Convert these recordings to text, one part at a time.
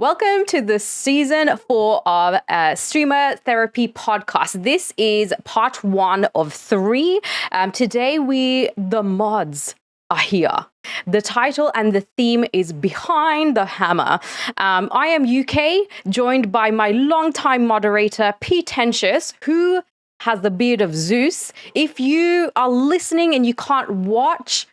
Welcome to the season 4 of Streamer Therapy Podcast. This is part 1 of 3. Today, the mods are here. The title and the theme is Behind the Hammer. I am UK, joined by my longtime moderator, Pretentious, who has the beard of Zeus. If you are listening and you can't watch,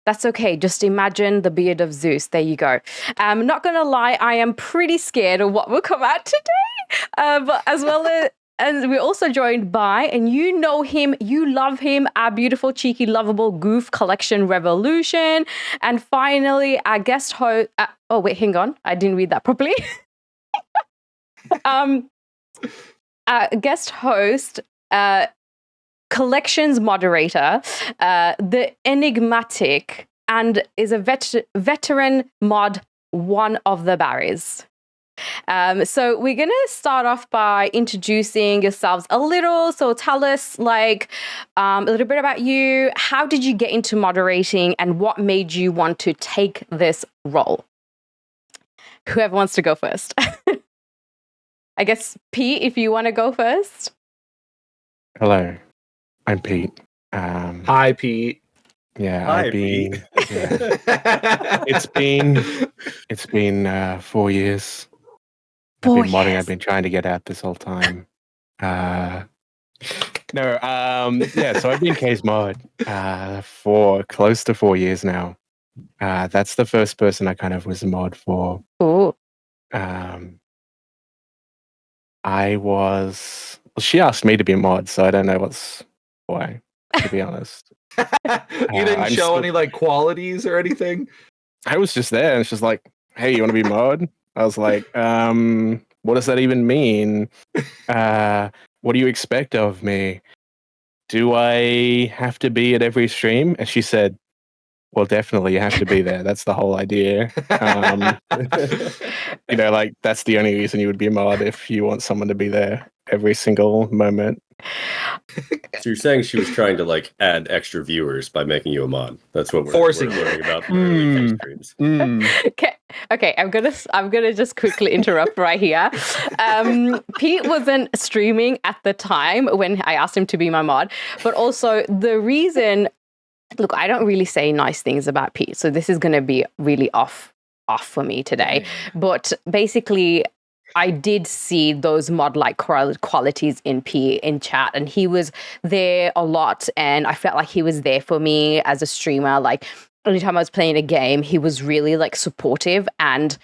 that's okay. Just imagine the beard of Zeus. There you go. I'm not going to lie, I am pretty scared of what will come out today. But as well as, and we're also joined by, and you know him, you love him, our beautiful, cheeky, lovable Goof Collection Revolution. And finally, our guest host. Oh, wait, hang on. I didn't read that properly. Our guest host, collections moderator, the enigmatic, and is a veteran mod, OneoftheBarrys. So we're going to start off by introducing yourselves a little. So tell us a little bit about you. How did you get into moderating and what made you want to take this role? Whoever wants to go first. I guess, Pete, if you want to go first. Hello. I'm Pete. Hi, Pete. Yeah, Hi, Pete. Yeah. It's been 4 years. I've been modding. I've been trying to get out this whole time. So I've been K's mod for close to 4 years now. That's the first person I kind of was a mod for. Ooh. She asked me to be a mod, so I don't know why, to be honest. You didn't show any qualities or anything? I was just there and she's like, hey, you want to be mod? I was like, what does that even mean? What do you expect of me? Do I have to be at every stream? And she said, well, definitely you have to be there. That's the whole idea. That's the only reason you would be a mod, if you want someone to be there every single moment. So you're saying she was trying to add extra viewers by making you a mod? That's what we're learning about the early streams. Okay, I'm gonna just quickly interrupt right here. Pete wasn't streaming at the time when I asked him to be my mod, but also the reason. Look, I don't really say nice things about Pete, so this is going to be really off for me today. But basically, I did see those mod-like qualities in Pete in chat, and he was there a lot, and I felt like he was there for me as a streamer. Like, anytime I was playing a game, he was really supportive, and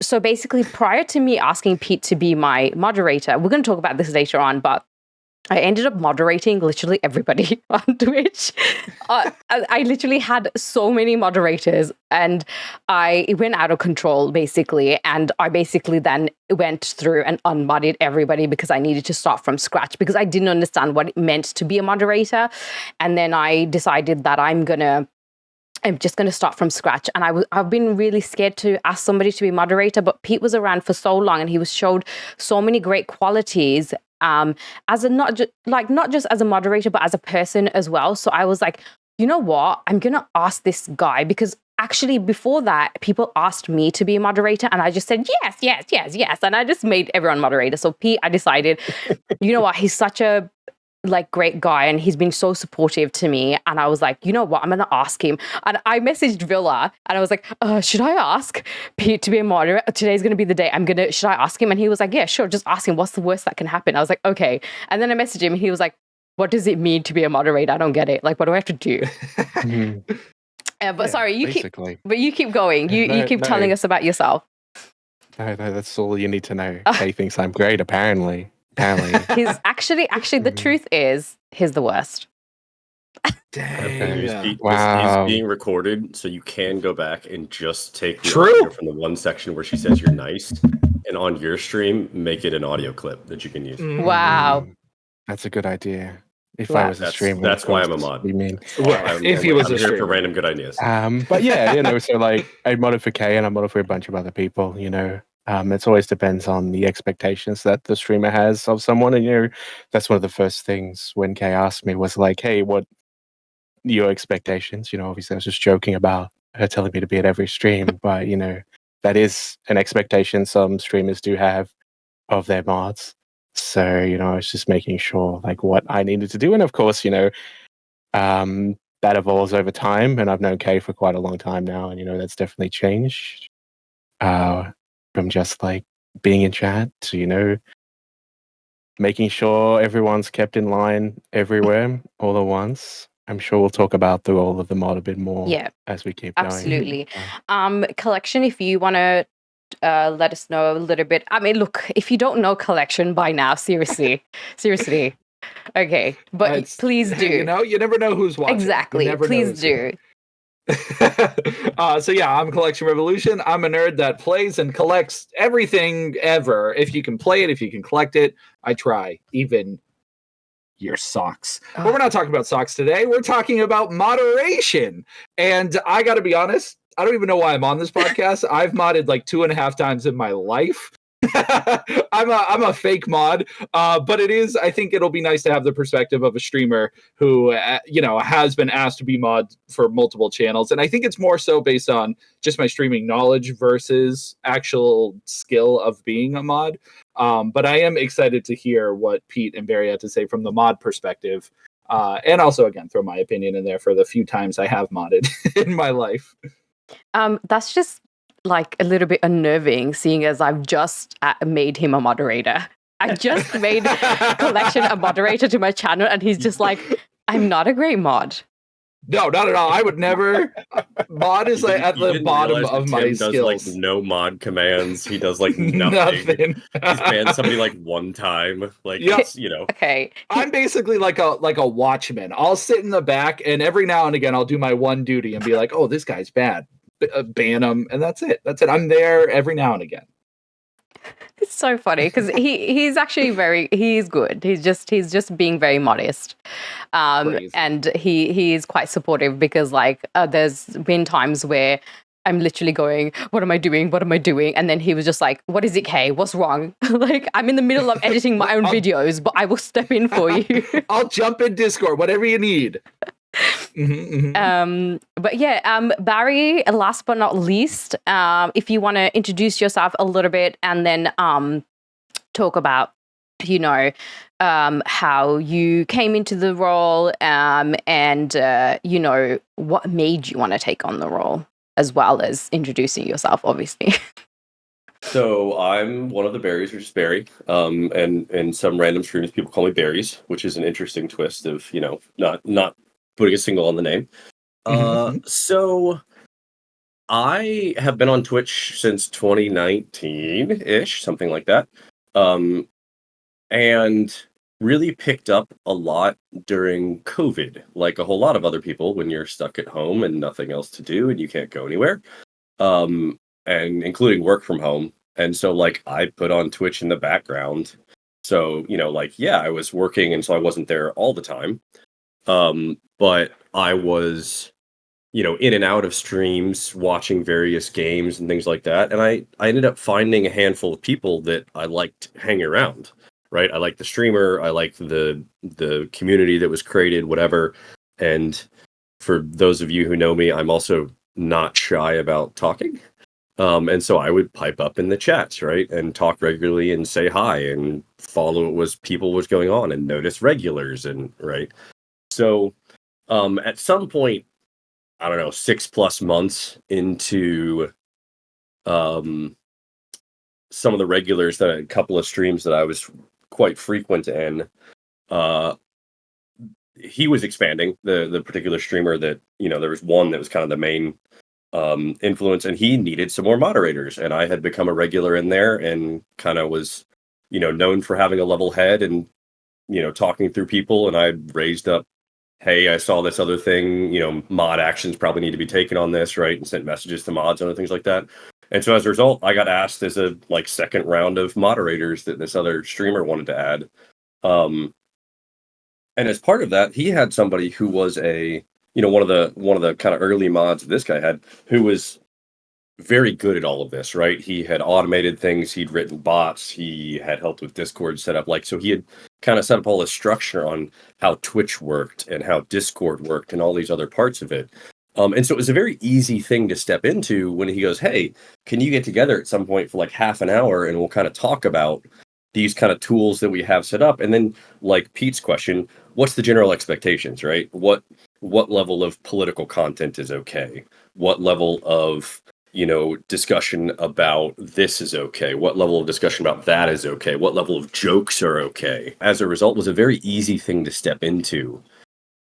so basically, prior to me asking Pete to be my moderator, we're going to talk about this later on, but I ended up moderating literally everybody on Twitch. I literally had so many moderators, and it went out of control, basically. And I basically then went through and unmodded everybody because I needed to start from scratch because I didn't understand what it meant to be a moderator. And then I decided that I'm just going to start from scratch. And I've been really scared to ask somebody to be moderator, but Pete was around for so long and he showed so many great qualities as a not just as a moderator, but as a person as well. So I was like, you know what? I'm going to ask this guy, because actually before that, people asked me to be a moderator and I just said, yes. And I just made everyone moderator. So Pete, I decided, you know what? He's such a great guy and he's been so supportive to me, and I was like, you know what, I'm gonna ask him. And I messaged Villa and I was like, should I ask Pete to be a moderator? Today's gonna be the day. Should I ask him? And he was like, yeah, sure, just ask him. What's the worst that can happen? I was like, okay. And then I messaged him and he was like, what does it mean to be a moderator? I don't get it. What do I have to do? Sorry, you keep going. You keep telling us about yourself. No, that's all you need to know. He thinks I'm great, apparently. He's actually the truth is he's the worst. Dang. Wow. This is being recorded, so you can go back and just take the audio from the one section where she says you're nice, and on your stream make it an audio clip that you can use. Wow. That's a good idea. If I was a streamer, that's why I'm a mod. You mean? Well, if he was I'm a here streamer. for random good ideas. But yeah, so I modded for K and I modded for a bunch of other people. It always depends on the expectations that the streamer has of someone, and that's one of the first things when Kay asked me was like, hey, what your expectations? Obviously I was just joking about her telling me to be at every stream, but that is an expectation some streamers do have of their mods. So, I was just making sure like what I needed to do. And of course, that evolves over time. And I've known Kay for quite a long time now. And, that's definitely changed from just like being in chat to, making sure everyone's kept in line everywhere all at once. I'm sure we'll talk about the role of the mod a bit more as we keep going. Absolutely. Collection, if you want to let us know a little bit. I mean, look, if you don't know Collection by now, seriously. Okay, but please do. You never know who's watching. Exactly. Please do. So yeah, I'm Collection Revolution. I'm a nerd that plays and collects everything ever. If you can play it, if you can collect it, I try. Even your socks. But we're not talking about socks today. We're talking about moderation. And I got to be honest, I don't even know why I'm on this podcast. I've modded like 2.5 times in my life. I'm a fake mod, but I think it'll be nice to have the perspective of a streamer who has been asked to be mod for multiple channels, and I think it's more so based on just my streaming knowledge versus actual skill of being a mod. But I am excited to hear what Pete and Barry had to say from the mod perspective, and also again throw my opinion in there for the few times I have modded in my life. That's just like a little bit unnerving, seeing as I've just made him a moderator. I just made Collection a moderator to my channel, and he's just like, I'm not a great mod. No, not at all. I would never. Mod is like at the bottom of my skills. Does like no mod commands. He does like nothing. He's banned somebody like one time. Like Okay. I'm basically like a watchman. I'll sit in the back, and every now and again I'll do my one duty and be like, "Oh, this guy's bad." Ban him, and that's it. I'm there every now and again. It's so funny because he's actually he's good. He's just being very modest, and he is quite supportive because like there's been times where I'm literally going, what am I doing, and then he was just like, what is it, Kay, what's wrong? Like, I'm in the middle of editing my own videos, but I will step in for you. I'll jump in Discord, whatever you need. But yeah, Barry, last but not least, if you want to introduce yourself a little bit and then talk about how you came into the role, and what made you want to take on the role, as well as introducing yourself, obviously. So I'm one of the Barrys, which is Barry. And some random streams people call me Barrys, which is an interesting twist of, not putting a single on the name. So I have been on Twitch since 2019-ish, something like that. And really picked up a lot during COVID, like a whole lot of other people when you're stuck at home and nothing else to do and you can't go anywhere, and including work from home. And so like I put on Twitch in the background. So, I was working, and so I wasn't there all the time. But I was, in and out of streams, watching various games and things like that. And I ended up finding a handful of people that I liked hanging around, right? I liked the streamer. I liked the community that was created, whatever. And for those of you who know me, I'm also not shy about talking. And so I would pipe up in the chats, right? And talk regularly and say hi and follow what people was going on and notice regulars and right. So at some point, I don't know, 6+ months into some of the regulars, that a couple of streams that I was quite frequent in, he was expanding, the particular streamer that, there was one that was kind of the main influence, and he needed some more moderators, and I had become a regular in there and kind of was, known for having a level head and, talking through people, and I raised up, hey, I saw this other thing, mod actions probably need to be taken on this, right? And sent messages to mods and other things like that. And so as a result, I got asked as a second round of moderators that this other streamer wanted to add. And as part of that, he had somebody who was one of the kind of early mods this guy had, who was very good at all of this, right? He had automated things, he'd written bots, he had helped with Discord setup, so he had kind of set up all this structure on how Twitch worked and how Discord worked and all these other parts of it. And so it was a very easy thing to step into when he goes, hey, can you get together at some point for like half an hour and we'll kind of talk about these kind of tools that we have set up? And then, like Pete's question, what's the general expectations, right? What level of political content is okay? What level of, discussion about this is okay? What level of discussion about that is okay? What level of jokes are okay? As a result, it was a very easy thing to step into.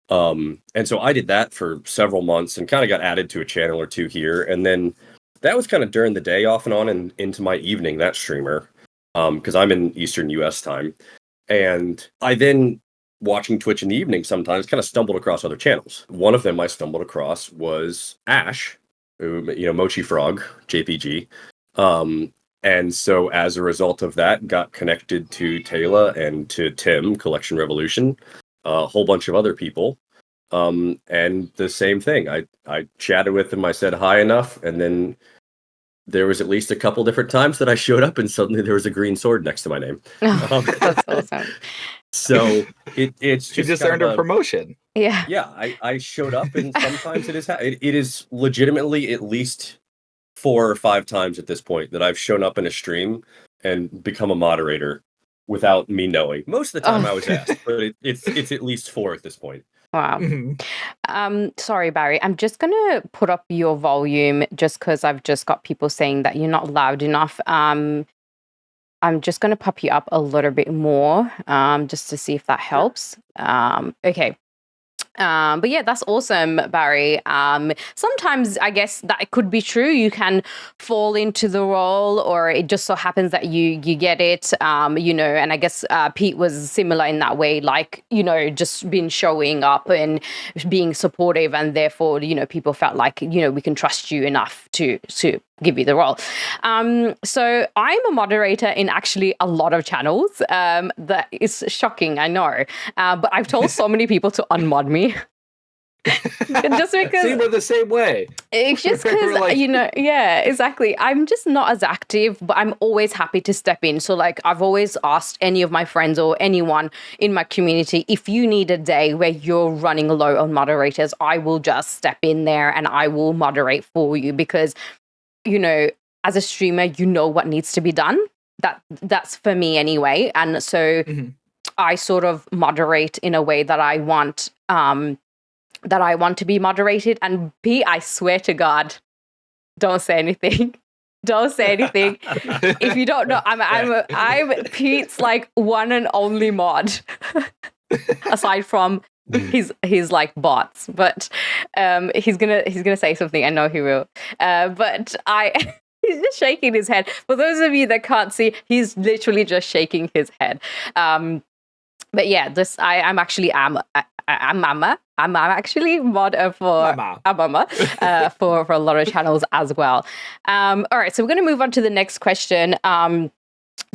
And so I did that for several months and kind of got added to a channel or two here. And then that was kind of during the day off and on and into my evening, that streamer, because I'm in Eastern US time. And I then, watching Twitch in the evening, sometimes kind of stumbled across other channels. One of them I stumbled across was Ash, Mochi Frog, JPG. And so as a result of that, got connected to Taylor and to Tim, Collection Revolution, a whole bunch of other people. And the same thing. I chatted with him, I said hi enough, and then there was at least a couple different times that I showed up and suddenly there was a green sword next to my name. That's awesome. So it's just, you just earned a promotion. Yeah. Yeah, I showed up and sometimes it is legitimately at least 4 or 5 times at this point that I've shown up in a stream and become a moderator without me knowing. Most of the time I was asked, but it's at least 4 at this point. Wow. Sorry, Barry. I'm just going to put up your volume just because I've just got people saying that you're not loud enough. I'm just going to pop you up a little bit more just to see if that helps. Okay. But yeah, that's awesome, Barry. Sometimes I guess that it could be true. You can fall into the role, or it just so happens that you get it, and I guess Pete was similar in that way, like, just been showing up and being supportive, and therefore, people felt like, we can trust you enough to give you the role. So I'm a moderator in actually a lot of channels. That is shocking, I know. But I've told so many people to unmod me. Just because See, we're the same way. It's just because, yeah, exactly. I'm just not as active, but I'm always happy to step in. So like I've always asked any of my friends or anyone in my community, if you need a day where you're running low on moderators, I will just step in there and I will moderate for you because, as a streamer, what needs to be done. That's for me anyway. And so I sort of moderate in a way that I want to be moderated. And Pete, I swear to God, don't say anything. Don't say anything. If you don't know, I'm Pete's like one and only mod, aside from his like bots. But he's gonna say something. I know he will. But he's just shaking his head. For those of you that can't see, he's literally just shaking his head. But yeah, I'm actually Mama. I'm actually mod for Mama for a lot of channels as well. All right, so we're going to move on to the next question.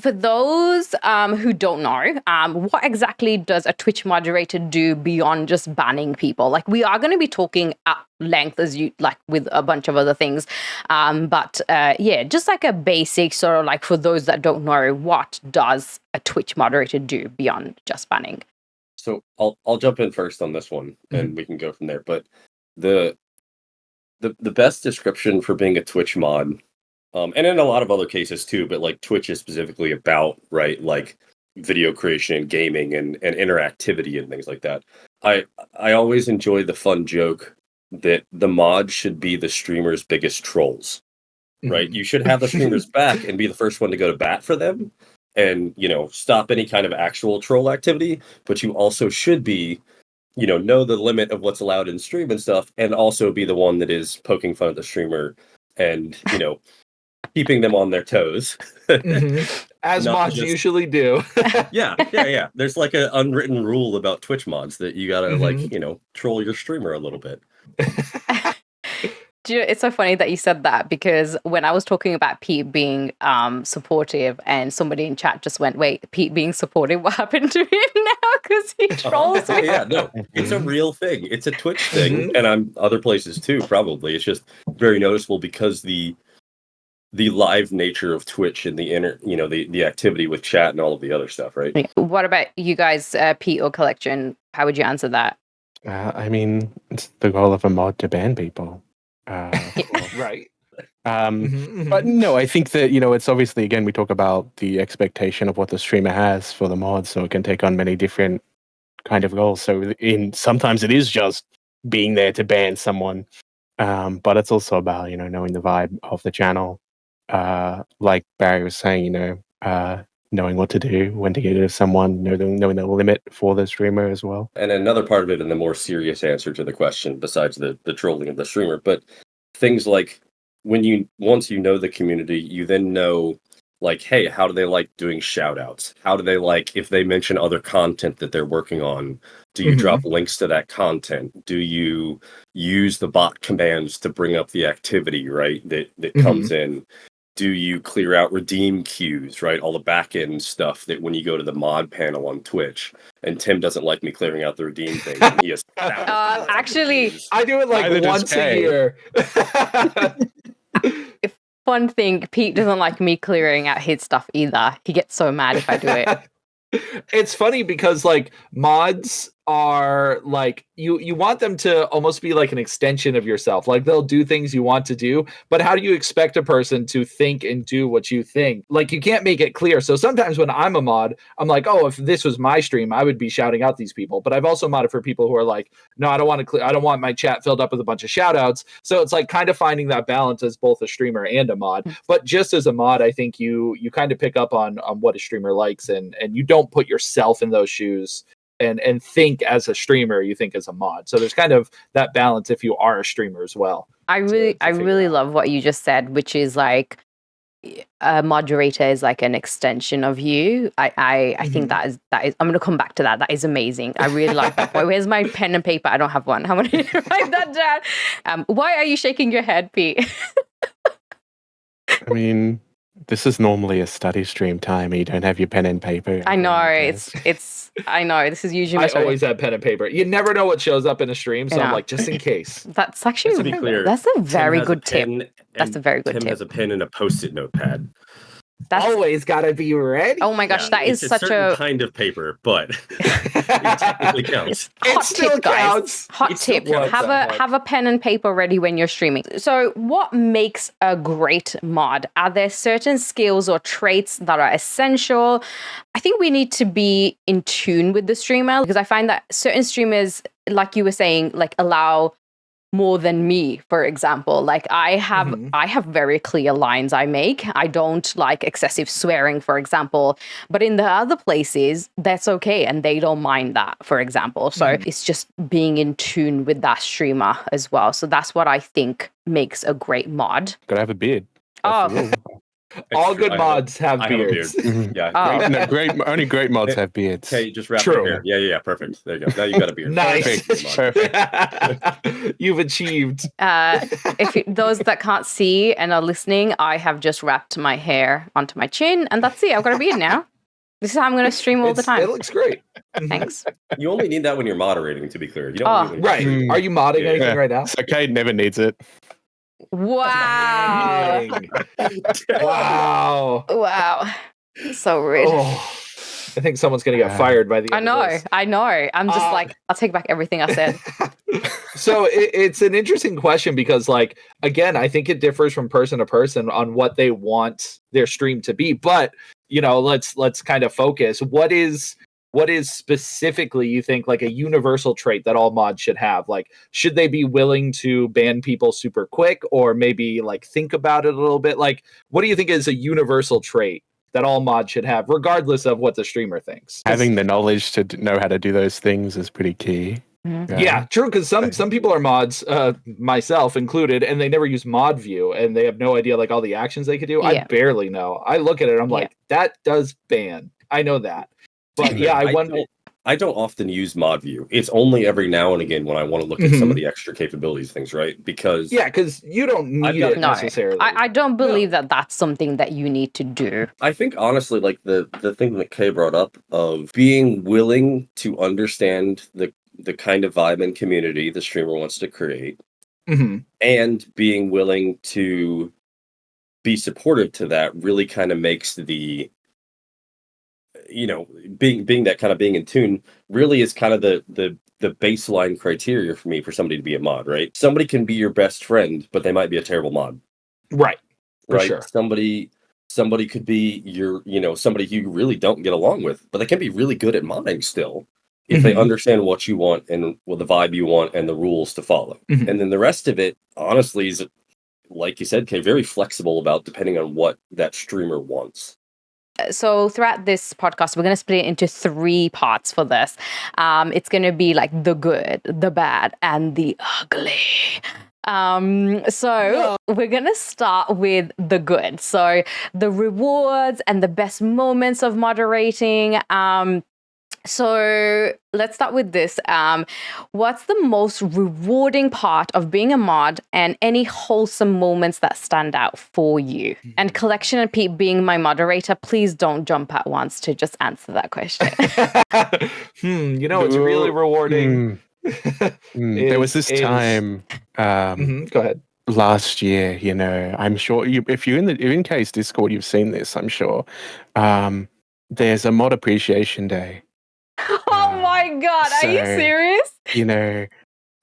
For those who don't know, what exactly does a Twitch moderator do beyond just banning people? Like, we are going to be talking at length with a bunch of other things. But just like a basic sort of like for those that don't know, what does a Twitch moderator do beyond just banning? So I'll jump in first on this one and we can go from there. But the best description for being a Twitch mod, and in a lot of other cases too, but like Twitch is specifically about, right, like video creation and gaming and interactivity and things like that. I always enjoy the fun joke that the mod should be the streamer's biggest trolls, right? You should have the streamer's back and be the first one to go to bat for them and, stop any kind of actual troll activity. But you also should be, know the limit of what's allowed in stream and stuff, and also be the one that is poking fun at the streamer and, keeping them on their toes. As mods usually do. Yeah. There's like an unwritten rule about Twitch mods that you gotta troll your streamer a little bit. It's so funny that you said that, because when I was talking about Pete being supportive and somebody in chat just went, wait, Pete being supportive, what happened to him now? Because he trolls me. Yeah, no, it's a real thing. It's a Twitch thing, and I'm other places too, probably. It's just very noticeable because the live nature of Twitch and the activity with chat and all of the other stuff, right? What about you guys, Pete or Collection? How would you answer that? I mean, it's the goal of a mod to ban people. Of course. Right. But no, I think that, it's obviously, again, we talk about the expectation of what the streamer has for the mod, so it can take on many different kind of goals. So sometimes it is just being there to ban someone, but it's also about, knowing the vibe of the channel. Like Barry was saying, knowing what to do, when to get rid of someone, knowing the limit for the streamer as well. And another part of it, and the more serious answer to the question, besides the trolling of the streamer, but things like once you know the community, you then know, like, hey, how do they like doing shout outs? How do they like if they mention other content that they're working on? Do you drop links to that content? Do you use the bot commands to bring up the activity, right, that comes in? Do you clear out redeem queues, right? All the back end stuff that when you go to the mod panel on Twitch, and Tim doesn't like me clearing out the redeem thing. And he has actually, I do it like once a year. Fun thing, Pete doesn't like me clearing out his stuff either. He gets so mad if I do it. It's funny because like mods are like you want them to almost be like an extension of yourself. Like they'll do things you want to do, but how do you expect a person to think and do what you think? Like you can't make it clear. So sometimes when I'm a mod, I'm like, oh, if this was my stream, I would be shouting out these people. But I've also modded for people who are like, no, I don't want my chat filled up with a bunch of shout outs. So it's like kind of finding that balance as both a streamer and a mod. But just as a mod, I think you kind of pick up on what a streamer likes, and you don't put yourself in those shoes and think as a streamer, you think as a mod. So there's kind of that balance if you are a streamer as well. I really love what you just said, which is like a moderator is like an extension of you. I think that is I'm going to come back to that. That is amazing. I really like that. Boy, where's my pen and paper? I don't have one. I'm going to write that down. Why are you shaking your head, Pete? I mean, this is normally a study stream time. You don't have your pen and paper. I know it's. I know this is usually. I always have pen and paper. You never know what shows up in a stream, so I'm like, just in case. That's actually to be clear, that's a very good tip. That's a very good tip. Tim has a pen and a post-it notepad. That's always gotta be ready. Oh my gosh, that is such a kind of paper, but it technically counts. Hot tip, guys. Hot tip. Have a pen and paper ready when you're streaming. So, what makes a great mod? Are there certain skills or traits that are essential? I think we need to be in tune with the streamer, because I find that certain streamers, like you were saying, like allow more than me, for example. Like I have very clear lines I make. I don't like excessive swearing, for example, but in the other places that's okay and they don't mind that, for example. So it's just being in tune with that streamer as well. So that's what I think makes a great mod. Gotta have a beard. All good mods have beards. Yeah. Only great mods have beards. Okay, just wrap your hair. Yeah, perfect. There you go. Now you got a beard. Nice. Perfect. You've achieved. Those that can't see and are listening, I have just wrapped my hair onto my chin, and that's it. I've got a beard now. This is how I'm going to stream all the time. It looks great. Thanks. You only need that when you're moderating, to be clear. You don't right. Are you modding anything right now? So Cade never needs it. Wow. Wow. So rude. I think someone's going to get fired by the end of this. I know. I'm just like, I'll take back everything I said. So it's an interesting question because, like, again, I think it differs from person to person on what they want their stream to be. But, let's kind of focus. What is specifically you think like a universal trait that all mods should have? Like, should they be willing to ban people super quick, or maybe like think about it a little bit? Like, what do you think is a universal trait that all mods should have, regardless of what the streamer thinks? Having the knowledge to know how to do those things is pretty key. Yeah, true. Because some people are mods, myself included, and they never use mod view, and they have no idea like all the actions they could do. I barely know. I look at it, I'm like, that does ban. I know that. But I don't often use mod view. It's only every now and again when I want to look at some of the extra capabilities things, right? Because you don't need it necessarily. I don't believe that that's something that you need to do. I think honestly, like the thing that Kay brought up of being willing to understand the kind of vibe and community the streamer wants to create, and being willing to be supportive to that really kind of makes the being that kind of being in tune really is kind of the the baseline criteria for me for somebody to be a mod, right? Somebody can be your best friend, but they might be a terrible mod. Right. For Right. sure. Somebody could be somebody you really don't get along with, but they can be really good at modding still if they understand what you want and the vibe you want and the rules to follow. Mhm. And then the rest of it, honestly, is, like you said, Kay, very flexible about depending on what that streamer wants. So throughout this podcast, we're going to split it into 3 parts for this. It's going to be like the good, the bad, and the ugly. We're going to start with the good. So the rewards and the best moments of moderating. So let's start with this. What's the most rewarding part of being a mod, and any wholesome moments that stand out for you? And Collection and Pete, being my moderator, please don't jump at once to just answer that question. It's really rewarding. There was this time Go ahead. last year, I'm sure if you're in K's Discord, you've seen this, I'm sure. There's a mod appreciation day. Oh my God, are you serious?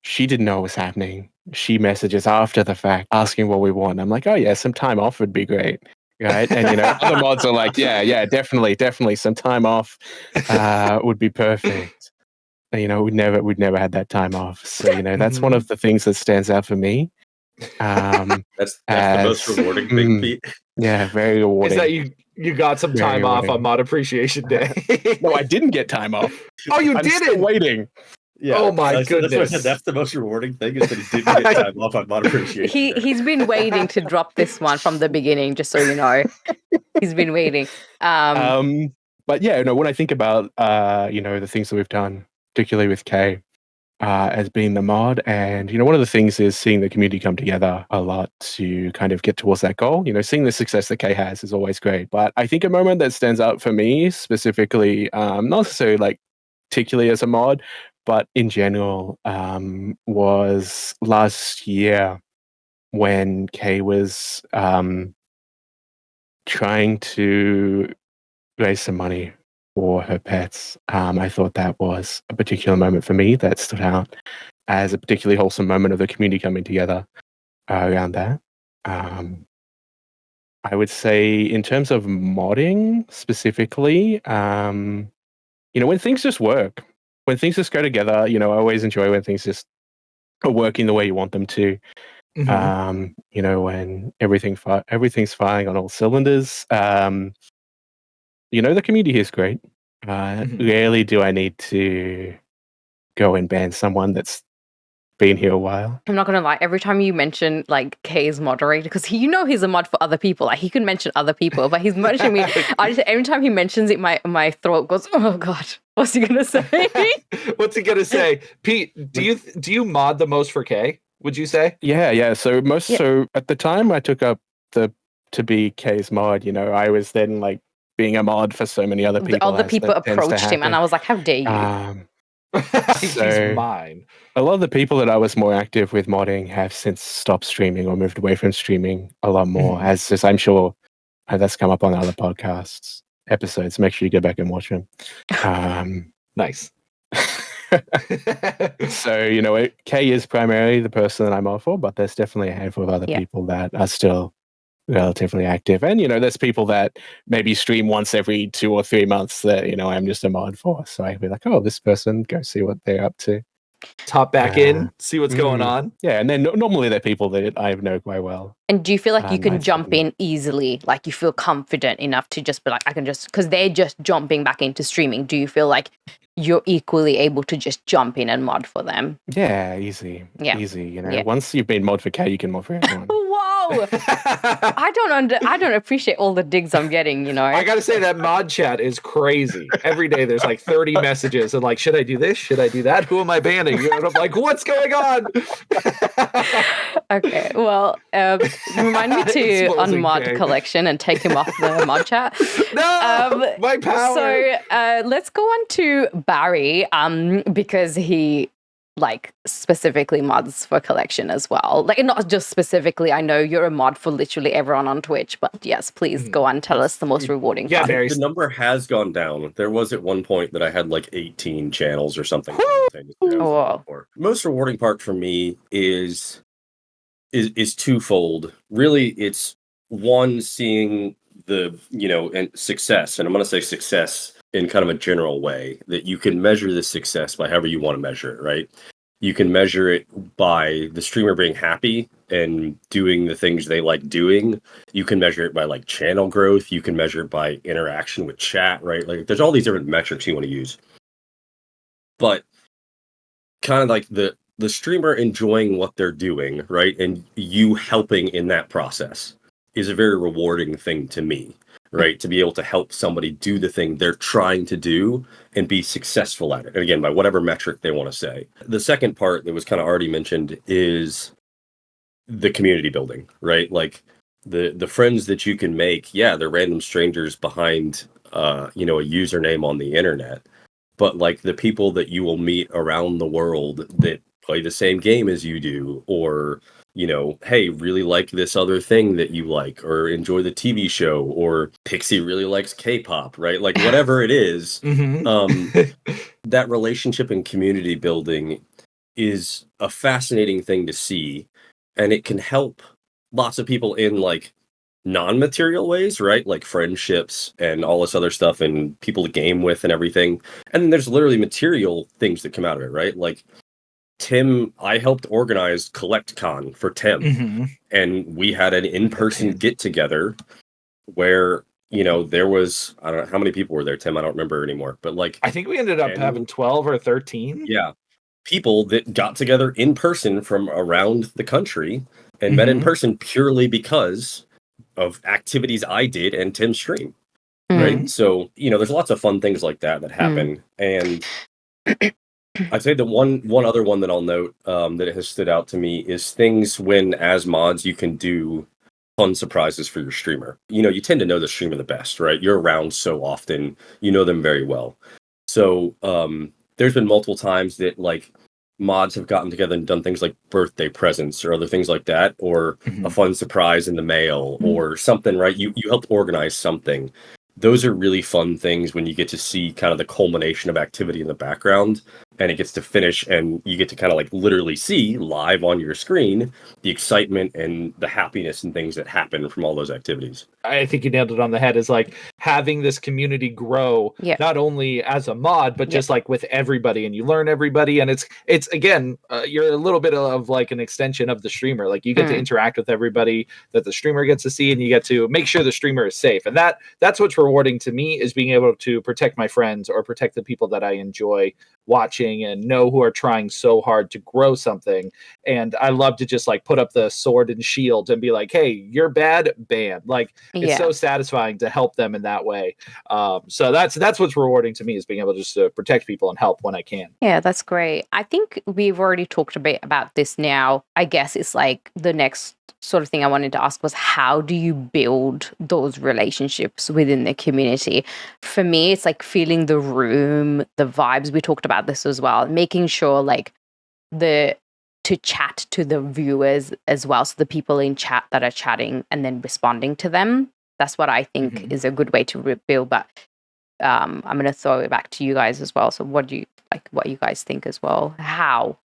She didn't know what was happening. She messages after the fact asking what we want. I'm like, oh yeah, some time off would be great. Right. And other mods are like, yeah, definitely some time off would be perfect. And, we'd never had that time off. So, that's one of the things that stands out for me. That's the most rewarding thing, Pete. Yeah, very rewarding. Is that you got some time off on Mod Appreciation Day? No, I didn't get time off. Oh, you I'm didn't? still waiting. Yeah. Oh my goodness. That's what I said. That's the most rewarding thing, is that he didn't get time off on Mod Appreciation Day. He's been waiting to drop this one from the beginning, just so you know. He's been waiting. But yeah, when I think about the things that we've done, particularly with Kay, as being the mod, and one of the things is seeing the community come together a lot to kind of get towards that goal. Seeing the success that Kay has is always great. But I think a moment that stands out for me specifically, not necessarily like particularly as a mod, but in general, was last year when Kay was trying to raise some money for her pets. I thought that was a particular moment for me that stood out as a particularly wholesome moment of the community coming together around that. I would say in terms of modding specifically, when things just work, when things just go together, I always enjoy when things just are working the way you want them to. When everything's firing on all cylinders. The community is great. Rarely do I need to go and ban someone that's been here a while. I'm not gonna lie, every time you mention like Kay's moderator, because he's a mod for other people, like he can mention other people, but he's mentioning me. Every time he mentions it, my throat goes, oh God, what's he gonna say? What's he gonna say? Pete, do you mod the most for Kay, would you say? Yeah. So at the time I took up to be Kay's mod, I was then like being a mod for so many other people. Other people approached him and I was like, how dare you? He's mine. A lot of the people that I was more active with modding have since stopped streaming or moved away from streaming a lot more, as I'm sure that's come up on other podcasts episodes. Make sure you go back and watch them. Nice. So, Kay is primarily the person that I'm on for, but there's definitely a handful of other people that are still relatively active. And, there's people that maybe stream once every 2 or 3 months that, I'm just a mod for. So I'd be like, oh, this person, go see what they're up to. Top back in, see what's going on. Yeah, and then normally they're people that I know quite well. And do you feel like you can jump in easily? Like you feel confident enough to just be like, I can just, because they're just jumping back into streaming. Do you feel like you're equally able to just jump in and mod for them? Yeah, easy. Yeah. Easy. Once you've been mod for K, you can mod for everyone. Whoa! I don't appreciate all the digs I'm getting, I gotta say that mod chat is crazy. Every day there's like 30 messages and like, should I do this? Should I do that? Who am I banning? And I'm like, what's going on? Okay, well, remind me to unmod Collection and take him off the mod chat. No, my power. So let's go on to Barry, because he like specifically mods for collection as well. Like not just specifically, I know you're a mod for literally everyone on Twitch, but yes, please go on, tell us the most rewarding part. Barry. The number has gone down. There was at one point that I had like 18 channels or something. Most rewarding part for me is twofold. Really, it's one, seeing the, and success, and I'm going to say success in kind of a general way, that you can measure the success by however you want to measure it, right? You can measure it by the streamer being happy and doing the things they like doing. You can measure it by like channel growth. You can measure it by interaction with chat, right? Like there's all these different metrics you want to use. But kind of like the streamer enjoying what they're doing, right? And you helping in that process is a very rewarding thing to me, right? To be able to help somebody do the thing they're trying to do and be successful at it. And again, by whatever metric they want to say. The second part that was kind of already mentioned is the community building, right? Like the friends that you can make, yeah, they're random strangers behind, a username on the internet. But like the people that you will meet around the world that play the same game as you do, or hey, really like this other thing that you like, or enjoy the TV show, or Pixie really likes K-pop, right? Like whatever it is, that relationship and community building is a fascinating thing to see, and it can help lots of people in like non-material ways, right? Like friendships and all this other stuff, and people to game with and everything. And then there's literally material things that come out of it, right? Like Tim, I helped organize CollectCon for Tim, and we had an in-person get-together where, there was, I don't know, how many people were there, Tim? I don't remember anymore, but like... I think we ended up having 12 or 13. Yeah. People that got together in person from around the country and met in person purely because of activities I did and Tim's stream, right? So, there's lots of fun things like that happen. And I'd say the one other one that I'll note that has stood out to me is things when, as mods, you can do fun surprises for your streamer. You tend to know the streamer the best, right? You're around so often, you know them very well. So there's been multiple times that like mods have gotten together and done things like birthday presents or other things like that, or a fun surprise in the mail or something, right? You helped organize something. Those are really fun things when you get to see kind of the culmination of activity in the background, and it gets to finish, and you get to kind of like literally see live on your screen the excitement and the happiness and things that happen from all those activities. I think you nailed it on the head, is like having this community grow, not only as a mod, but just like with everybody, and you learn everybody. And it's again, you're a little bit of like an extension of the streamer. Like you get to interact with everybody that the streamer gets to see, and you get to make sure the streamer is safe. And that's what's rewarding to me, is being able to protect my friends or protect the people that I enjoy watching and know who are trying so hard to grow something. And I love to just like put up the sword and shield and be like, hey, you're bad, banned. Like it's so satisfying to help them in that way. So that's what's rewarding to me, is being able to just protect people and help when I can. Yeah, that's great. I think we've already talked a bit about this now. I guess it's like the next sort of thing I wanted to ask was, how do you build those relationships within the community? For me, it's like feeling the room, the vibes. We talked about this as well, making sure like to chat to the viewers as well, so the people in chat that are chatting and then responding to them. That's what I think is a good way to build. But I'm going to throw it back to you guys as well. So what do you like? What you guys think as well? How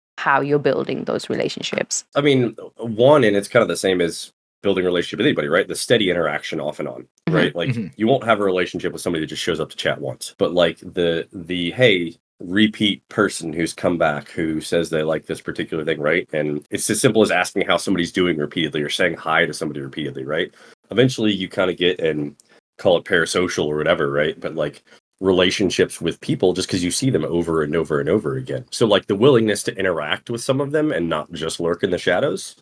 you're building those relationships? I mean, one, and it's kind of the same as building a relationship with anybody, right? The steady interaction off and on, right? Like you won't have a relationship with somebody that just shows up to chat once, but like the hey, repeat person who's come back, who says they like this particular thing, right? And it's as simple as asking how somebody's doing repeatedly, or saying hi to somebody repeatedly, right? Eventually you kind of get, and call it parasocial or whatever, right? But like relationships with people just because you see them over and over and over again. So like the willingness to interact with some of them and not just lurk in the shadows.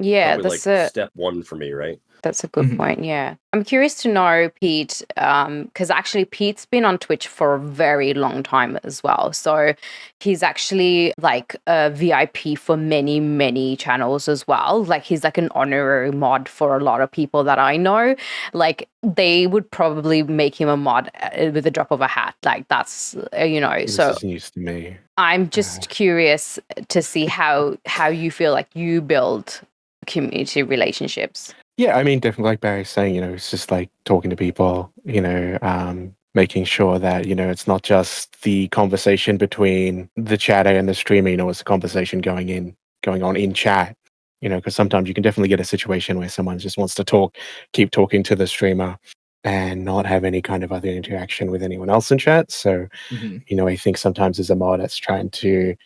Yeah, that's like step one for me, right? That's a good point. Yeah. I'm curious to know, Pete, because actually Pete's been on Twitch for a very long time as well. So he's actually like a VIP for many, many channels as well. Like he's like an honorary mod for a lot of people that I know. Like they would probably make him a mod with the drop of a hat. Like that's, This so is news to me. I'm just curious to see how you feel like you build community relationships. Yeah, I mean, definitely like Barry's saying, it's just like talking to people, making sure that, it's not just the conversation between the chatter and the streamer, it's a conversation going on in chat, because sometimes you can definitely get a situation where someone just wants to keep talking to the streamer and not have any kind of other interaction with anyone else in chat. So, I think sometimes as a mod, it's trying to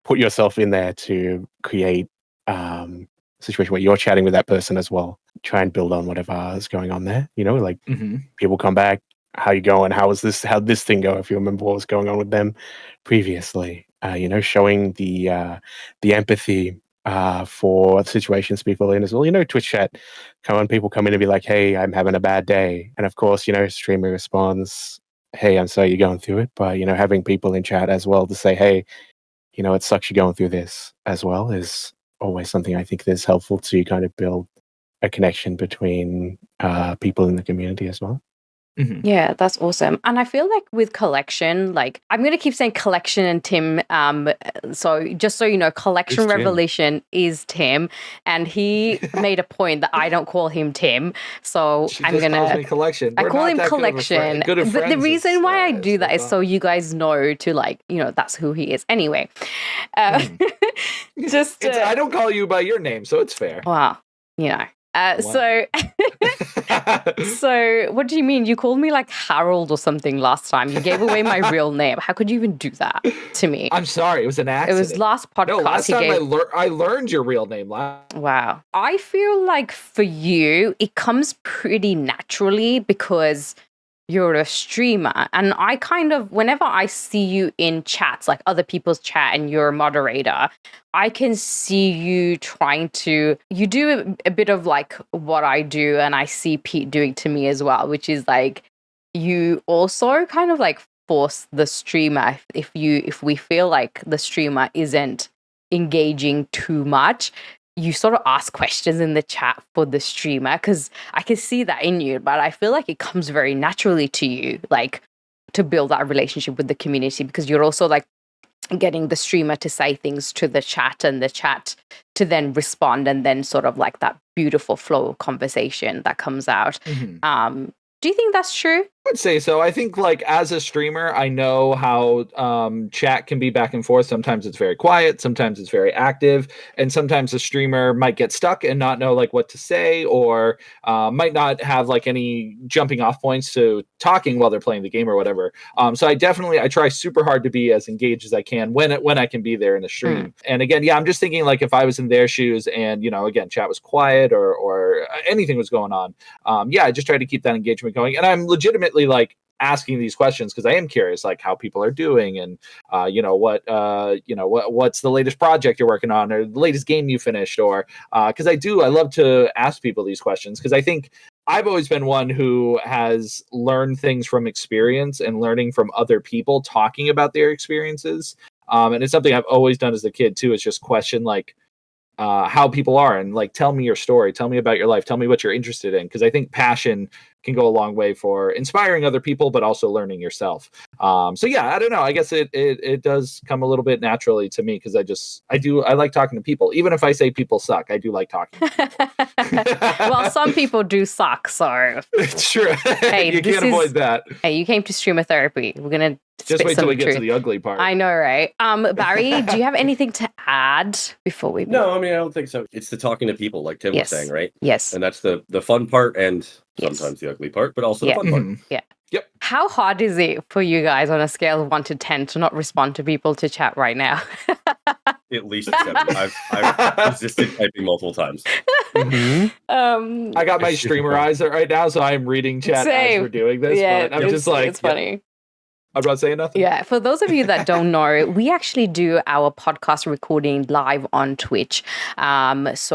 put yourself in there to create situation where you're chatting with that person as well. Try and build on whatever is going on there. Like people come back, how you going? How'd this thing go? If you remember what was going on with them previously, showing the empathy for situations people are in as well. Twitch chat, people come in and be like, hey, I'm having a bad day. And of course, streamer responds, hey, I'm sorry you're going through it. But, having people in chat as well to say, hey, it sucks you're going through this as well is always something I think is helpful to kind of build a connection between people in the community as well. Yeah, that's awesome. And I feel like with Collection, like I'm going to keep saying Collection and Tim. So just so you know, Collection Revolution is Tim, and he made a point that I don't call him Tim. So I'm going to Collection. I call him Collection. But the reason why I do that is so you guys know to like, that's who he is. Anyway, I don't call you by your name, so it's fair. Wow, So what do you mean? You called me like Harold or something last time. You gave away my real name. How could you even do that to me? I'm sorry. It was an accident. It was last podcast. No, last time I learned your real name. Wow. I feel like for you, it comes pretty naturally because you're a streamer. And I kind of, whenever I see you in chats, like other people's chat and you're a moderator, I can see you you do a bit of like what I do and I see Pete doing to me as well, which is like, you also kind of like force the streamer if we feel like the streamer isn't engaging too much, you sort of ask questions in the chat for the streamer because I can see that in you, but I feel like it comes very naturally to you, like to build that relationship with the community because you're also like getting the streamer to say things to the chat and the chat to then respond and then sort of like that beautiful flow of conversation that comes out. Do you think that's true? I would say so. I think like as a streamer, I know how chat can be back and forth. Sometimes it's very quiet, sometimes it's very active, and sometimes the streamer might get stuck and not know like what to say or might not have like any jumping off points to talking while they're playing the game or whatever. So I try super hard to be as engaged as I can when I can be there in the stream. And again, yeah, I'm just thinking like if I was in their shoes and again, chat was quiet or anything was going on. I just try to keep that engagement going. And I'm legitimately like asking these questions because I am curious like how people are doing and what's the latest project you're working on or the latest game you finished or because I love to ask people these questions because I think I've always been one who has learned things from experience and learning from other people talking about their experiences. And it's something I've always done as a kid too, is just question like how people are and like tell me your story, tell me about your life, tell me what you're interested in, because I think passion can go a long way for inspiring other people but also learning yourself. So yeah, I don't know, I guess it does come a little bit naturally to me because I like talking to people. Even if I say people suck, I do like talking to people. Well, some people do suck, so it's true. Hey, you can't avoid that. Hey, you came to streamer therapy. We're gonna just wait till we get to the ugly part. I know, right? Barry, do you have anything to add before we No, I mean, I don't think so. It's the talking to people, like Tim was saying, right? Yes. And that's the fun part and sometimes the ugly part, but also the fun part. Yeah. Yep. How hard is it for you guys on a scale of 1 to 10 to not respond to people to chat right now? At least 7. I've resisted typing multiple times. I got my streamer eyes right now, so I'm reading chat as we're doing this. Yeah, but I'm just like, it's funny. I'm not saying nothing. Yeah, for those of you that don't know, we actually do our podcast recording live on Twitch. This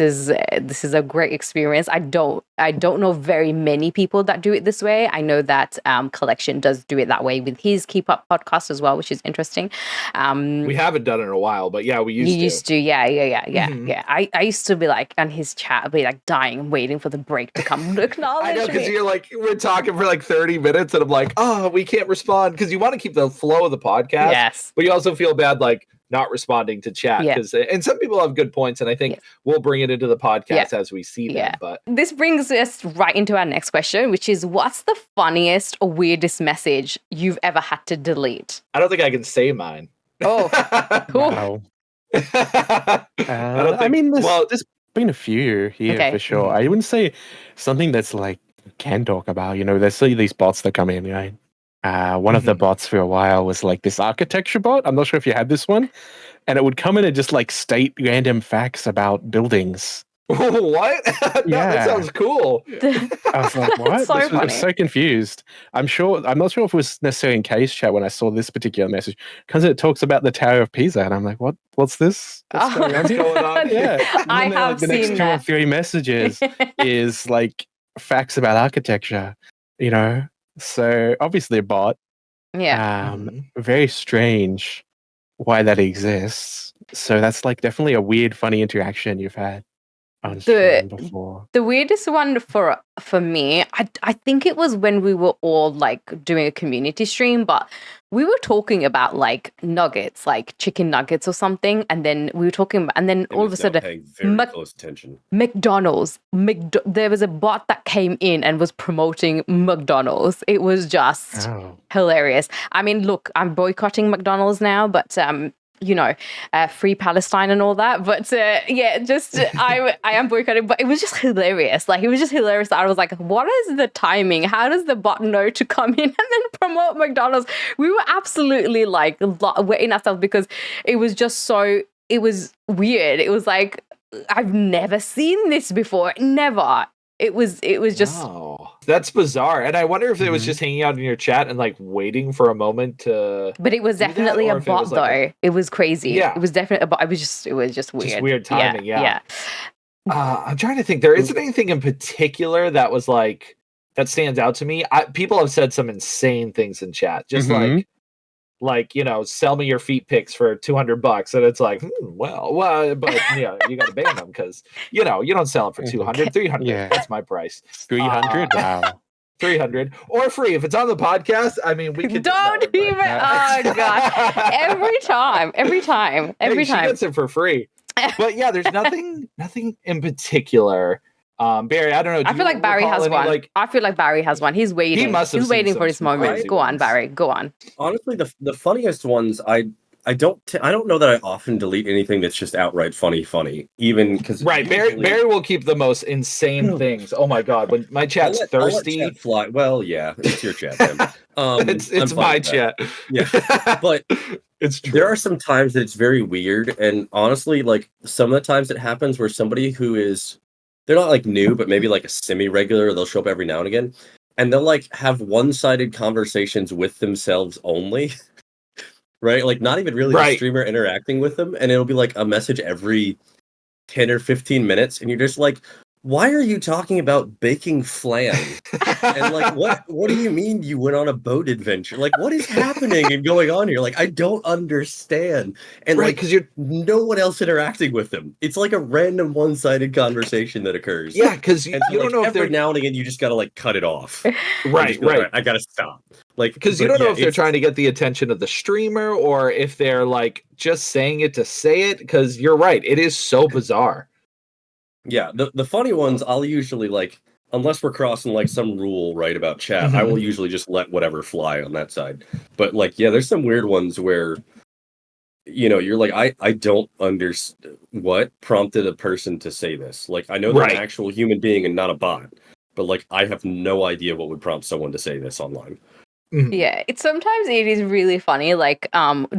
is a great experience. I don't know very many people that do it this way. I know that Collection does do it that way with his Keep Up podcast as well, which is interesting. We haven't done it in a while, but yeah, we used to. Yeah. Mhm. Yeah. I used to be like on his chat, I'd be like dying and waiting for the break to come to acknowledge I know, because me. you're like, we're talking for like 30 minutes, and I'm like, oh, we can't respond, because you want to keep the flow of the podcast. Yes. But you also feel bad, like, not responding to chat. Yeah. And some people have good points, and I think we'll bring it into the podcast as we see them. But this brings us right into our next question, which is, what's the funniest or weirdest message you've ever had to delete? I don't think I can say mine. Oh, cool. Wow. don't I mean, think- there's been a few here for sure. I wouldn't say something that's like you can talk about. You know, there's these bots that come in, right? One of the bots for a while was like this architecture bot. I'm not sure if you had this one. And it would come in and just like state random facts about buildings. What? That sounds cool. I was like, what? So I'm funny. so confused. I'm not sure if it was necessarily in Kay's chat when I saw this particular message, because it talks about the Tower of Pisa, and I'm like, what's this? What's going on What's here? going on? Yeah. And I then they're have the next seen 2 or that. 3 messages is like facts about architecture, you know? So obviously a bot. Yeah. Very strange why that exists. So that's like definitely a weird, funny interaction you've had on stream before. The weirdest one for me, I think it was when we were all like doing a community stream, but we were talking about like nuggets, like chicken nuggets or something, and then we were talking about, and then all of a sudden, paying very close attention. McDonald's. There was a bot that came in and was promoting McDonald's. It was just hilarious. I mean, look, I'm boycotting McDonald's now, but free Palestine and all that. But I am boycotting. But it was just hilarious. Like, it was just hilarious. I was like, what is the timing? How does the bot know to come in and then promote McDonald's? We were absolutely like wetting ourselves, because it was just so, it was weird. It was like, I've never seen this before. Never. It was just. Wow. That's bizarre. And I wonder if it was just hanging out in your chat and like waiting for a moment to. But it was definitely a bot, though. It was crazy. Yeah. It was definitely a bot. It was just weird. Just weird timing. Yeah. Yeah. I'm trying to think. There isn't anything in particular that was like, that stands out to me. People have said some insane things in chat. Just like, sell me your feet pics for $200, and it's like, but you got to ban them, because you don't sell it for 200, 300. Yeah. That's my price. 300. Wow. 300 or free if it's on the podcast. I mean, we could Don't even. Oh god! Every time. She gets it for free. But yeah, there's nothing in particular. Barry, I don't know. I feel like Barry has one. I feel like Barry has one. He's waiting. He must have He's waiting for his moment. crazy Go on, ones. Barry. Go on. Honestly, the funniest ones, I don't know that I often delete anything that's just outright funny, even because Barry will keep the most insane things. Oh my god, when my chat's thirsty. I'll let chat fly. Well, yeah, it's your chat, Tim. It's my chat. Yeah, but it's true. There are some times that it's very weird, and honestly, like some of the times it happens where somebody who is, they're not like new, but maybe like a semi-regular, they'll show up every now and again, and they'll like have one-sided conversations with themselves only. Right? Like not even really the streamer interacting with them, and it'll be like a message every 10 or 15 minutes, and you're just like, why are you talking about baking flan? And like, what do you mean you went on a boat adventure? Like, what is happening and going on here? Like, I don't understand. And like, because you're no one else interacting with them. It's like a random one-sided conversation that occurs. Yeah, because you so, don't know if every they're now and again you just gotta like cut it off. Right. I gotta stop. Like, because you don't know if they're trying to get the attention of the streamer or if they're like just saying it to say it. Because you're right, it is so bizarre. Yeah, the funny ones I'll usually like, unless we're crossing like some rule right about chat, I will usually just let whatever fly on that side. But like, yeah, there's some weird ones where, you're like, I don't understand what prompted a person to say this. Like, I know they're an actual human being and not a bot, but like, I have no idea what would prompt someone to say this online. Yeah, it's sometimes it is really funny, like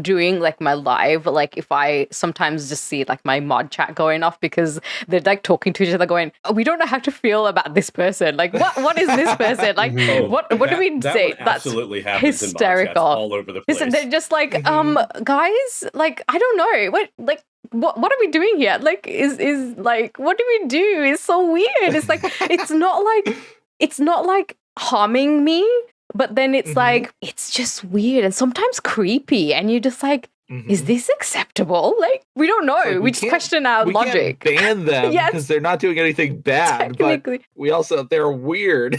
doing like my live, like if I sometimes just see like my mod chat going off because they're like talking to each other going, oh, we don't know how to feel about this person. Like what is this person? Like what do we that say? one absolutely That's happens hysterical. in mod chats all over the place. They're just like, guys, like I don't know. What are we doing here? Like is like what do we do? It's so weird. It's like it's not like harming me. But then it's like, it's just weird and sometimes creepy. And you're just like, is this acceptable? Like, we don't know. Like we just question our logic. We can't ban them because they're not doing anything bad. But they're weird.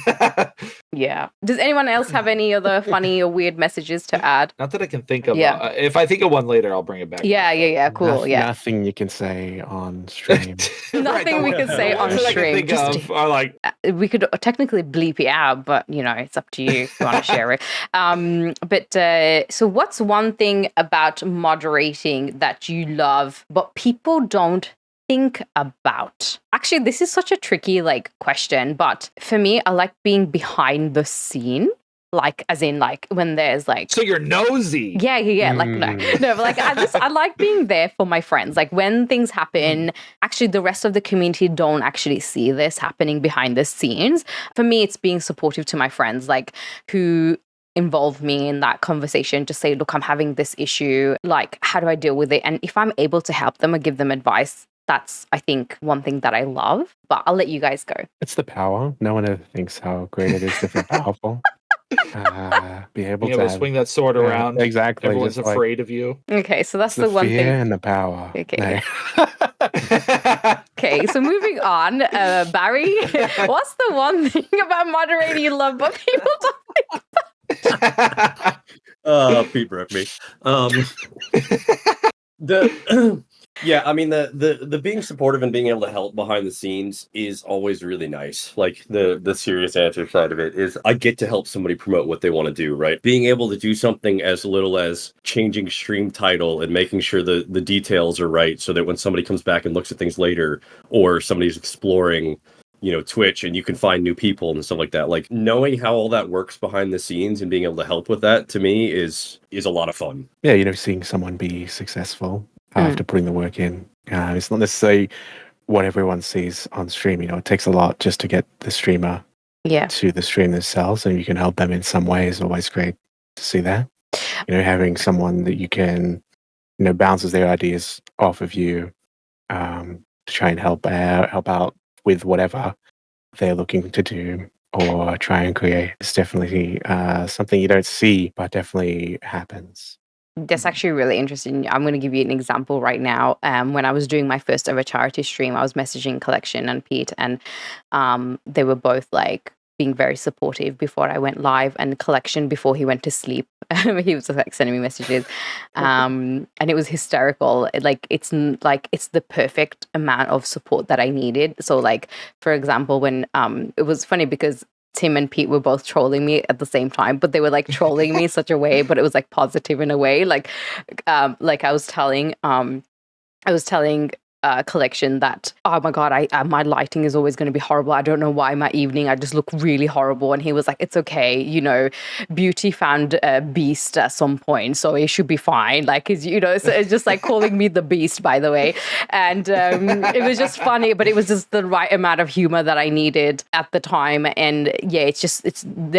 Yeah. Does anyone else have any other funny or weird messages to add? Not that I can think of. Yeah. If I think of one later, I'll bring it back. Yeah. Cool. Nothing you can say on stream. Nothing we can say on stream. We could technically bleep it out, but it's up to you if you want to share it. So what's one thing about moderating that you love, but people don't think about? Actually, this is such a tricky question, but for me, I like being behind the scene. Like, as in, like, when there's so you're nosy. Yeah. Like, no, but like, I like being there for my friends. Like, when things happen, actually, the rest of the community don't actually see this happening behind the scenes. For me, it's being supportive to my friends, like, who involve me in that conversation to say, look, I'm having this issue. Like, how do I deal with it? And if I'm able to help them or give them advice, that's, I think, one thing that I love. But I'll let you guys go. It's the power. No one ever thinks how great it is to feel powerful. Be able to swing that sword around. Exactly. Everyone's afraid of you. Okay, so that's the one fear thing. And the power. Okay. Okay, so moving on, Barry, what's the one thing about moderating you love but people don't think about? Pete broke me. Yeah, I mean the being supportive and being able to help behind the scenes is always really nice. Like the serious answer side of it is I get to help somebody promote what they want to do, right? Being able to do something as little as changing stream title and making sure the details are right so that when somebody comes back and looks at things later, or somebody's exploring Twitch and you can find new people and stuff like that. Like knowing how all that works behind the scenes and being able to help with that, to me is a lot of fun. Yeah, seeing someone be successful after putting the work in. It's not necessarily what everyone sees on stream. It takes a lot just to get the streamer to the stream themselves, and you can help them in some way is always great to see that. Having someone that you can, bounces their ideas off of you to try and help out with whatever they're looking to do or try and create. It's definitely something you don't see, but definitely happens. That's actually really interesting. I'm going to give you an example right now. When I was doing my first ever charity stream, I was messaging Collection and Pete, and they were both like being very supportive before I went live, and Collection before he went to sleep. He was like sending me messages, and it was hysterical. It's the perfect amount of support that I needed. So like, for example, when it was funny because Tim and Pete were both trolling me at the same time, but they were like trolling me in such a way, but it was like positive in a way. Like I was telling Collection that, oh my god, my lighting is always going to be horrible. I don't know why my evening I just look really horrible. And he was like, it's okay, beauty found a beast at some point, so it should be fine. Like, so it's just like calling me the beast, by the way. And it was just funny, but it was just the right amount of humor that I needed at the time. And yeah,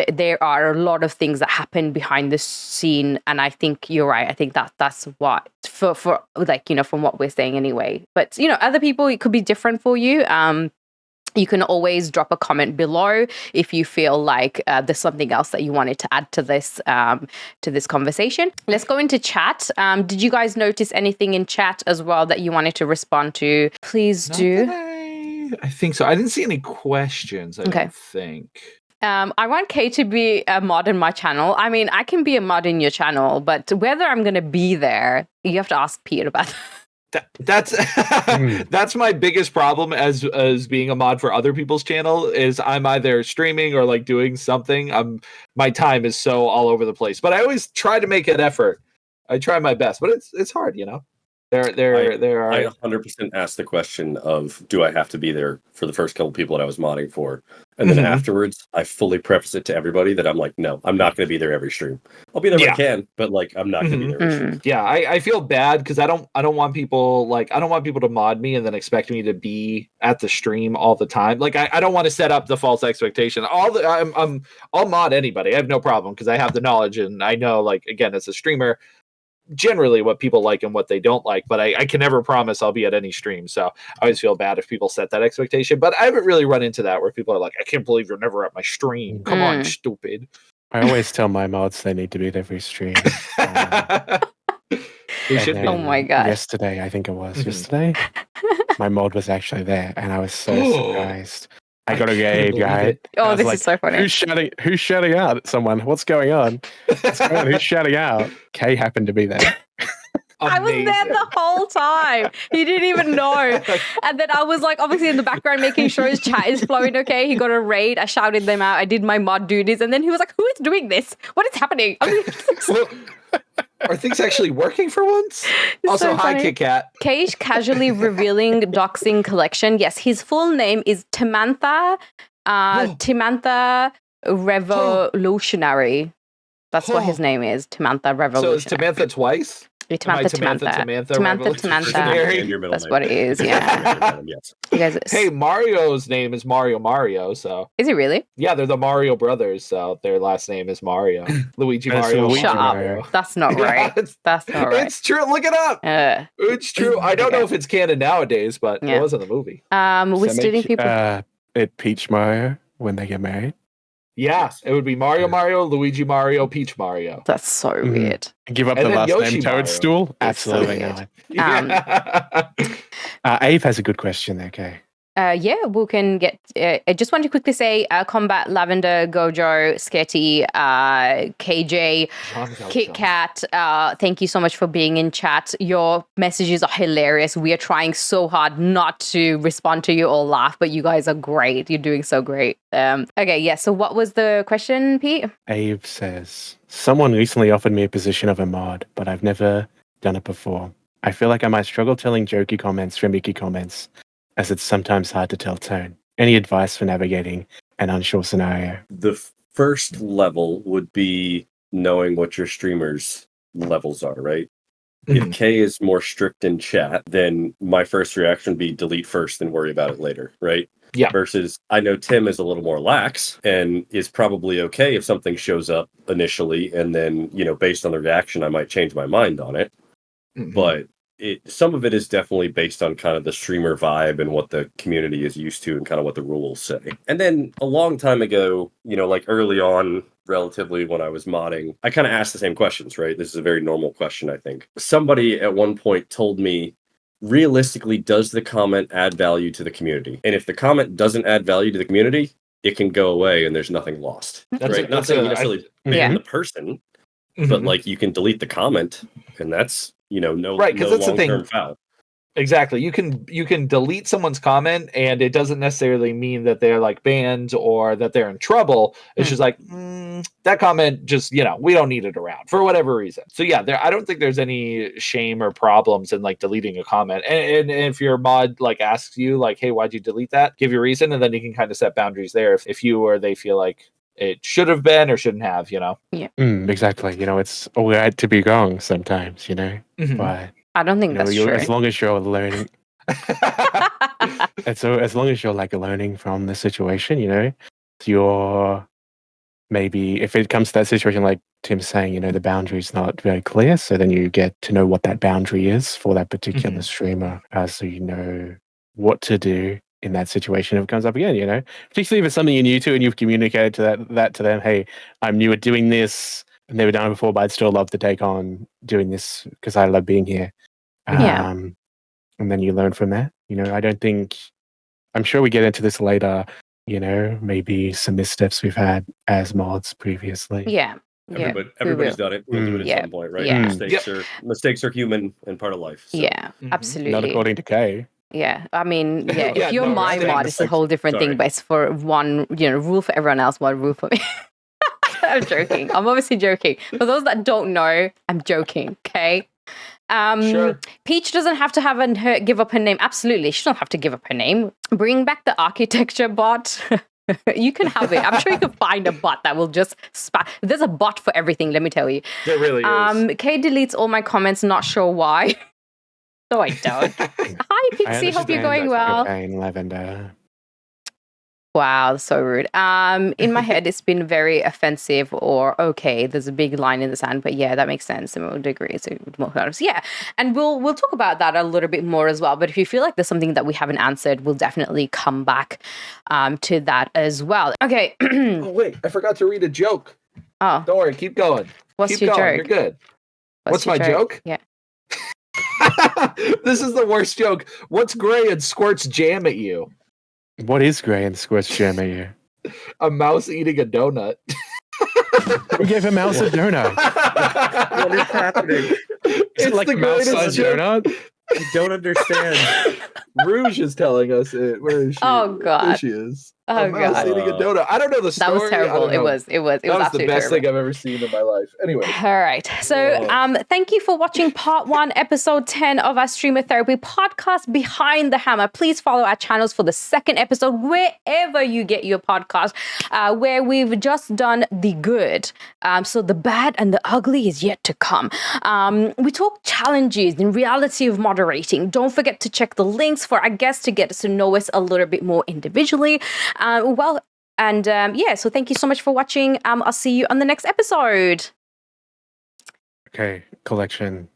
there are a lot of things that happen behind the scene, and I think you're right. I think that's what for like, from what we're saying anyway. But other people, it could be different for you. You can always drop a comment below if you feel like there's something else that you wanted to add to this conversation. Let's go into chat. Did you guys notice anything in chat as well that you wanted to respond to? Please do. I think so. I didn't see any questions. I don't think. I want Kay to be a mod in my channel. I mean, I can be a mod in your channel, but whether I'm going to be there, you have to ask Pete about that. That's my biggest problem as being a mod for other people's channel is I'm either streaming or like doing something. My time is so all over the place, but I always try to make an effort. I try my best, but it's hard, There I are 100% asked the question of, do I have to be there for the first couple people that I was modding for? And then Mhm. afterwards, I fully preface it to everybody that I'm like, no, I'm not going to be there every stream. I'll be there when I Yeah. can, but like, I'm not going to be Mhm. there every stream. Yeah, I feel bad because I don't want people to mod me and then expect me to be at the stream all the time. Like I don't want to set up the false expectation. I'll mod anybody. I have no problem because I have the knowledge and I know, like, again, as a streamer, generally what people like and what they don't like, but I can never promise I'll be at any stream. So I always feel bad if people set that expectation. But I haven't really run into that where people are like, I can't believe you're never at my stream. Come on, stupid. I always tell my mods they need to be at every stream. They should be. Oh my God. Yesterday, I think it was Mhm. yesterday, my mod was actually there, and I was so surprised. I got a can't gauge, believe right? it. Oh, I was this like, is so funny. Who's shouting out at someone? What's going on? Who's shouting out? Kay happened to be there. I was there Amazing. the whole time. He didn't even know. And then I was like, obviously in the background, making sure his chat is flowing okay. He got a raid. I shouted them out. I did my mod duties. And then he was like, who is doing this? What is happening? I mean, Well, are things actually working for once? It's Also, so hi, funny. Kit Kat. Cage casually revealing doxing collection. Yes, his full name is Timantha Revolutionary. That's what his name is. Timantha So is Revolutionary. Tamantha twice? Am I Timantha. Revolutionary? Timantha. And your middle That's name. what it is. Yeah. Yes. You guys. Hey, Mario's name is Mario, so Is he really? yeah, they're the Mario brothers, so their last name is Mario. Luigi That's Mario. Luigi Shut up. Mario. That's not Yeah, right. That's not right. It's true. Look it up. It's true. I don't know if it's canon nowadays, but Yeah. it was in the movie. We're So stealing make, people. it Peach Mario when they get married. Yeah, it would be Mario, Luigi Mario, Peach Mario. That's so Mhm. weird. Give up And the then last Yoshi name Mario. Toadstool? It's so Absolutely weird. not. Yeah. Ave has a good question, okay. Yeah, we can get. I just want to quickly say, Combat, Lavender, Gojo, Sketty, KJ, Kit Kat. Thank you so much for being in chat. Your messages are hilarious. We are trying so hard not to respond to you or laugh, but you guys are great. You're doing so great. Okay, yeah. So what was the question, Pete? Abe says, someone recently offered me a position of a mod, but I've never done it before. I feel like I might struggle telling jokey comments from icky comments, as it's sometimes hard to tell tone. Any advice for navigating an unsure scenario? The first level would be knowing what your streamer's levels are, right? Mhm. If Kay is more strict in chat, then my first reaction would be delete first and worry about it later, right? Yeah. Versus I know Tim is a little more lax and is probably okay if something shows up initially, and then, based on the reaction, I might change my mind on it. Mhm. But some of it is definitely based on kind of the streamer vibe and what the community is used to and kind of what the rules say. And then a long time ago, like early on, relatively when I was modding, I kind of asked the same questions, right? This is a very normal question, I think. Somebody at one point told me, realistically, does the comment add value to the community? And if the comment doesn't add value to the community, it can go away and there's nothing lost. Right? Not saying you necessarily ban the person, but Mhm. like you can delete the comment, and that's no Right, 'cause that's the thing. long-term foul. Exactly. You can delete someone's comment, and it doesn't necessarily mean that they're like banned or that they're in trouble. It's just like that comment. Just we don't need it around for whatever reason. So yeah, I don't think there's any shame or problems in like deleting a comment. And if your mod like asks you like, hey, why'd you delete that? Give your reason, and then you can kind of set boundaries there if you or they feel like it should have been or shouldn't have. Exactly. It's all right to be wrong sometimes, Mhm. but I don't think that's true. as long as you're learning, as long as you're like learning from the situation, you're maybe if it comes to that situation, like Tim's saying, the boundary's not very clear, so then you get to know what that boundary is for that particular streamer, so you know what to do in that situation if it comes up again. Particularly if it's something you're new to and you've communicated that to them. Hey, I'm new at doing this. I've never done it before, but I'd still love to take on doing this because I love being here. Yeah. And then you learn from that. I'm sure we get into this later, maybe some missteps we've had as mods previously. Yeah. Everybody's done it. We'll do it at Yeah. some point, right? Yeah. Mistakes are human and part of life. So. Yeah, absolutely. Not according to Kay. Yeah, I mean, yeah, Yeah, if you're no, my right. mod, it's a whole different Sorry. thing, but it's for one, rule for everyone else, one rule for me. I'm joking. I'm obviously joking. For those that don't know, I'm joking, okay? Sure. Peach doesn't have to give up her name. Absolutely, she doesn't have to give up her name. Bring back the architecture bot. You can have it. I'm sure you can find a bot that will just There's a bot for everything, let me tell you. There really is. Kay deletes all my comments, not sure why. No, I don't. Hi, Pixie. Hope you're going well. Lavender. Wow, so rude. In my head, it's been very offensive or okay. There's a big line in the sand, but yeah, that makes sense. Similar degrees. Yeah, and we'll talk about that a little bit more as well. But if you feel like there's something that we haven't answered, we'll definitely come back to that as well. Okay. Oh wait, I forgot to read a joke. Oh, Don't worry, keep going. What's keep your going. joke? You're good. What's your my joke? Yeah. This is the worst joke. What's gray and squirts jam at you? What is Gray and Squirt's jam at you? A mouse eating a donut. Who gave a mouse a donut? What is happening? It's like the mouse-sized greatest joke. donut? I don't understand. Rouge is telling us it. Where is she? Oh, God. There she is. Oh, A mouse God. eating a donut. I don't know the story. That was terrible. I don't It know. was That was the absolutely best terrible. thing I've ever seen in my life. Anyway. All right. So thank you for watching part 1, episode 10 of our Streamer Therapy podcast, Behind the Hammer. Please follow our channels for the second episode, wherever you get your podcast, where we've just done the good. So the bad and the ugly is yet to come. We talk challenges and reality of moderating. Don't forget to check the links for our guests to get us to know us a little bit more individually. So thank you so much for watching. I'll see you on the next episode. Okay, collection.